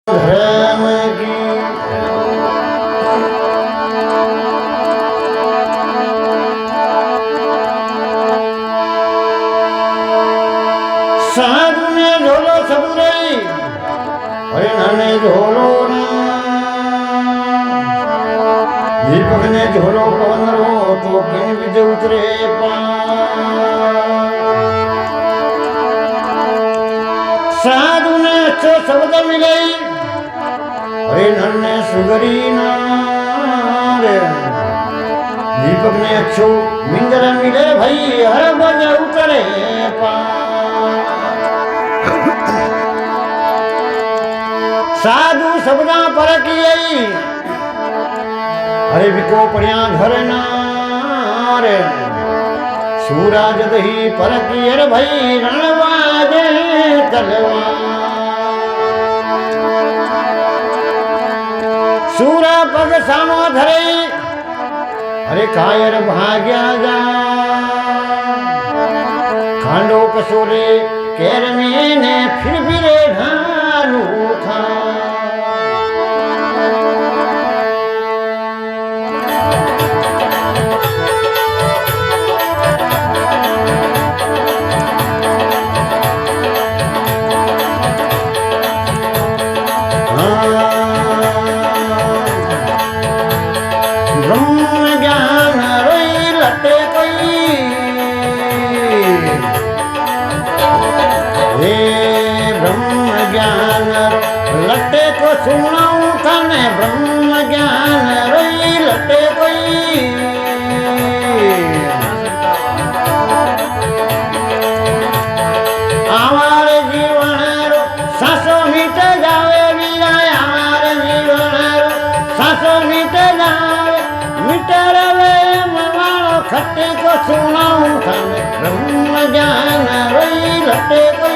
धर्म की साधु ने झोलो सबुरई हरिण ने झोलो दीपक ने झोलो पवन रो तो किन विज उतरे साधु ने अच्छे शब्द मिले हरिण ने सुगरी नारे दीपक ने अच्छो मिंदर मिले भाई हर बज उतरे साधु शब्दा पर की हरे विको पड़िया घर नारे सूरज दही पर की अरे भाई रणवाजे तलवा सूरा पग सामो धरे अरे कायर भाग्या जा खांडो कसोरे केर में ने फिर ढालू खा लटे को सुनाऊं थाने ब्रह्म ज्ञान रोई लटे कोई हमारे जीवन रो सासो मिट जावे वीरा हमारे जीवन रो सासो मिट जावे मिट रवे मवालो खट्टे को सुनाऊं थाने ब्रह्म ज्ञान रोई लटे कोई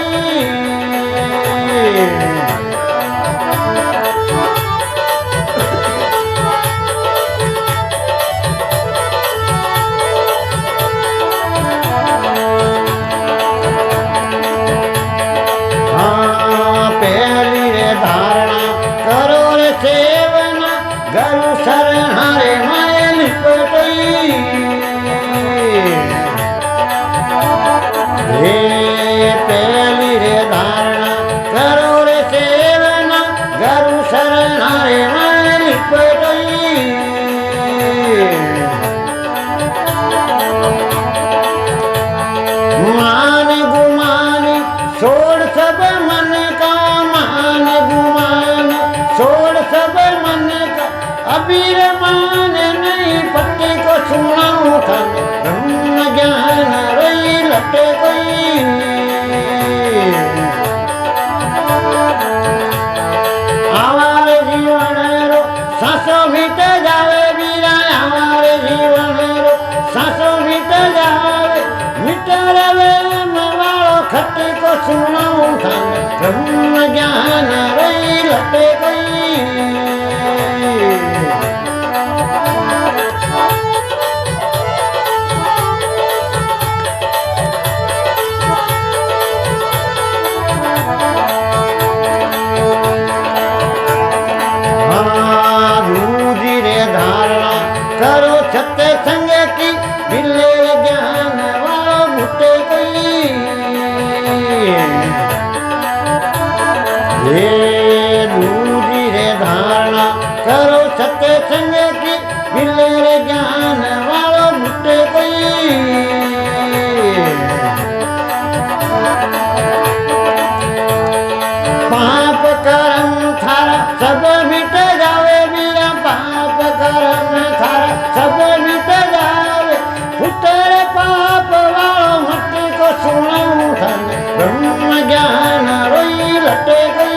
गरु सरहारे मायल पटई हे पहली रे धारणा करो रे सेवना गरु सरहारे मायल पटई मान गुमान छोड़ सब मन का मान गुमान छोड़ सब मन का अबीर मान नहीं पट्टे को सुनाऊं था ब्रह्म ज्ञान रही लटे कोई हमारे जीवन रो सासो मिट जावे वीरा हमारे जीवन रो सासो मिट जावे मिट रवे मवालो खट्टे को सुनाऊं था ब्रह्म ज्ञान रही लटे कोई करो छत्ते संग की मिले ज्ञान वालो भुटे कोई ये दूरी रे धारणा करो छत्ते संग की मिले ज्ञान वालो भुटे कोई पाप कर्म थारा सब मिट जावे वीरा पाप कर्म थारा सब मिट जावे पुत्र पाप वालो मट्टी को सुनाऊं थाने ब्रह्म ज्ञान रोई लटे कोई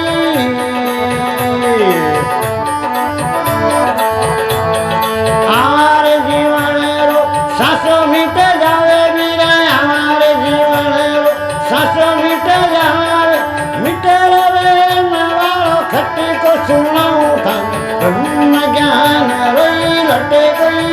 हमारे जीवन रो सासो मिट जावे वीरा हमारे जीवन रो सासो मिट जावे मिट रवे मवालो खट्टे को सुनाऊं थाने ब्रह्म ज्ञान रोई लटे कोई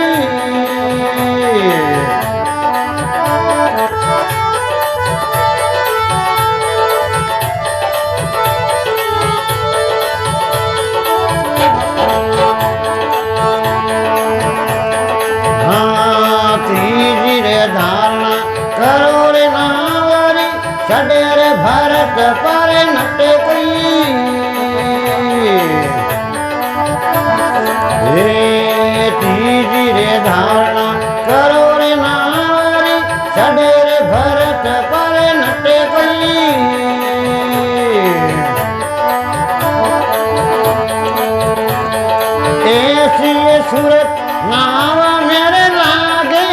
भरत पर नटे कोई हे तीजी रे धारणा करो रे नारी चढ़े रे भरत पर नटे कोई ऐसी सूरत नाव मेरे लागे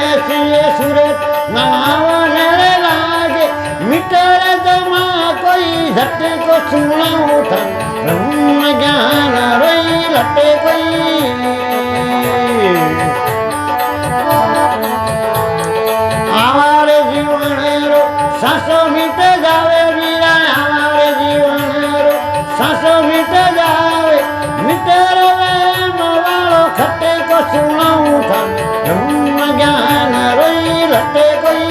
ऐसी सूरत नाव मेरे लागे मिटर जमा कोई झट को सुनाऊं था ब्रह्म ज्ञान रोई लटे कोई आवारे जीवन रो सासो मिट जावे वीरा आवारे जीवन रो सासो मिट जावे मिटर खट्टे को सुनाऊं था ब्रह्म ज्ञान रोई लटे कोई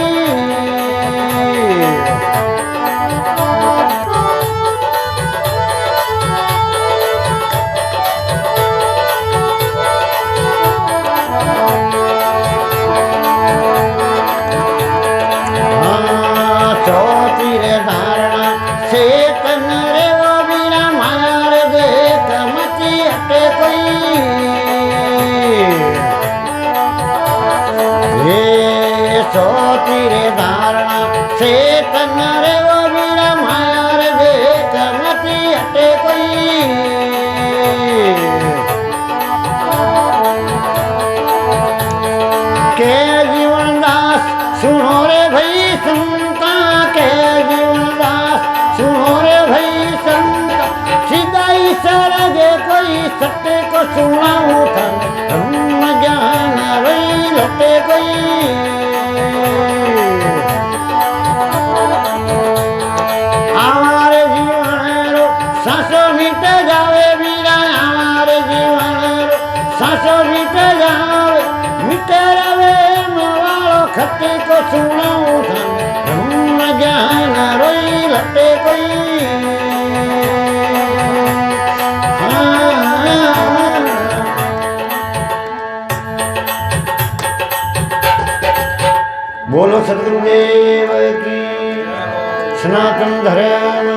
चौथी रे धारणा चेतन रे वो बिना मार देख मची हटे कोई चौथी रे धारणा चेतन रे वो बिना मार देख मची हटे कोई के जीवन दास सुनो रे भाई संता के जीवन दास सुनो रे भाई संता सीधाई सरगे कोई सत्य को सुनाऊं था ब्रह्म ज्ञान रोई लटे कोई हमारे जीवन रो सासो मिट जावे वीरा हमारे जीवन रो सासो मिट जावे मिट रवे मवालो खट्टे को सुनाऊं था ब्रह्म ज्ञान रोई लटे कोई बोलो सदगुरुदेव की सनातन धर्म